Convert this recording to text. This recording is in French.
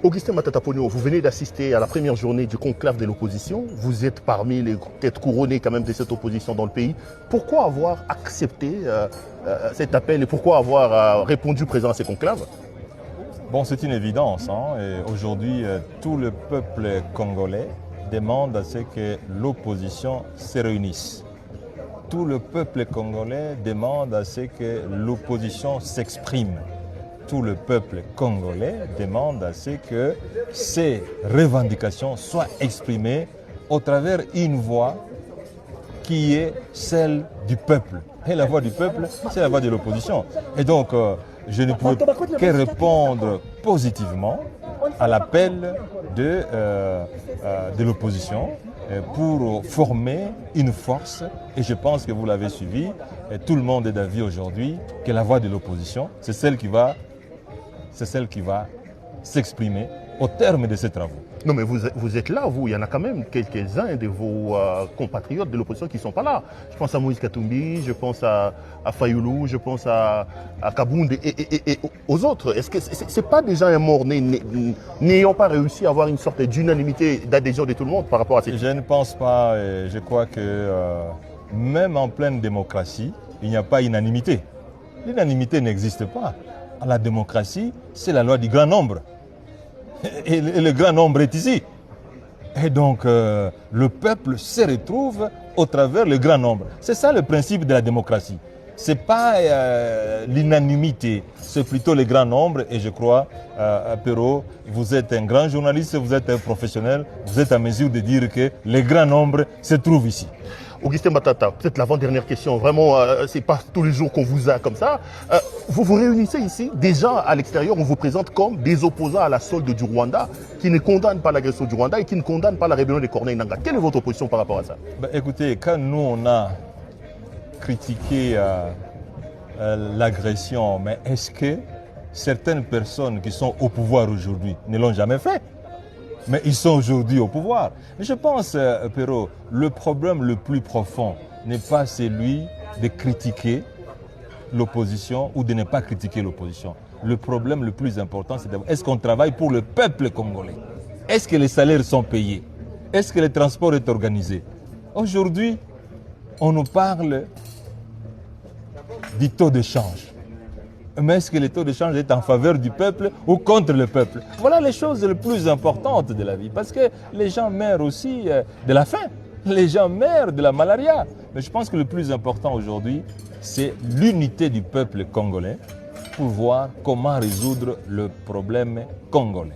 Augustin Matata Ponyo, vous venez d'assister à la première journée du conclave de l'opposition. Vous êtes parmi les têtes couronnées quand même de cette opposition dans le pays. Pourquoi avoir accepté cet appel et pourquoi avoir répondu présent à ces conclaves? Bon, c'est une évidence. Aujourd'hui, tout le peuple congolais demande à ce que l'opposition se réunisse. Tout le peuple congolais demande à ce que l'opposition s'exprime. Tout le peuple congolais demande à ce que ces revendications soient exprimées au travers une voix qui est celle du peuple. Et la voix du peuple, c'est la voix de l'opposition. Et donc, je ne peux que répondre positivement à l'appel de l'opposition pour former une force. Et je pense que vous l'avez suivi, et tout le monde est d'avis aujourd'hui que la voix de l'opposition, c'est celle qui va s'exprimer au terme de ces travaux. Non, mais vous êtes là, vous. Il y en a quand même quelques-uns de vos compatriotes de l'opposition qui ne sont pas là. Je pense à Moïse Katumbi, je pense à Fayoulou, je pense à Kabound et aux autres. Est-ce que ce n'est pas déjà un mort n'ayant pas réussi à avoir une sorte d'unanimité, d'adhésion de tout le monde par rapport à ces... Je ne pense pas. Je crois que même en pleine démocratie, il n'y a pas unanimité. L'unanimité n'existe pas. La démocratie, c'est la loi du grand nombre. Et le grand nombre est ici. Et donc, le peuple se retrouve au travers le grand nombre. C'est ça le principe de la démocratie. Ce n'est pas l'unanimité, c'est plutôt le grand nombre. Et je crois, Perrault, vous êtes un grand journaliste, vous êtes un professionnel, vous êtes à mesure de dire que le grand nombre se trouve ici. Augustin Matata, peut-être l'avant-dernière question, vraiment, ce n'est pas tous les jours qu'on vous a comme ça. Vous vous réunissez ici, déjà à l'extérieur, on vous présente comme des opposants à la solde du Rwanda, qui ne condamnent pas l'agression du Rwanda et qui ne condamnent pas la rébellion des Corneilles Nangaa. Quelle est votre position par rapport à ça? Écoutez, quand nous, on a critiqué l'agression, mais est-ce que certaines personnes qui sont au pouvoir aujourd'hui ne l'ont jamais fait? Mais ils sont aujourd'hui au pouvoir. Mais je pense, Perrault, le problème le plus profond n'est pas celui de critiquer l'opposition ou de ne pas critiquer l'opposition. Le problème le plus important, c'est est-ce qu'on travaille pour le peuple congolais? Est-ce que les salaires sont payés? Est-ce que le transport est organisé? Aujourd'hui, on nous parle du taux de change. Mais est-ce que le taux de change est en faveur du peuple ou contre le peuple? Voilà les choses les plus importantes de la vie. Parce que les gens meurent aussi de la faim. Les gens meurent de la malaria. Mais je pense que le plus important aujourd'hui, c'est l'unité du peuple congolais pour voir comment résoudre le problème congolais.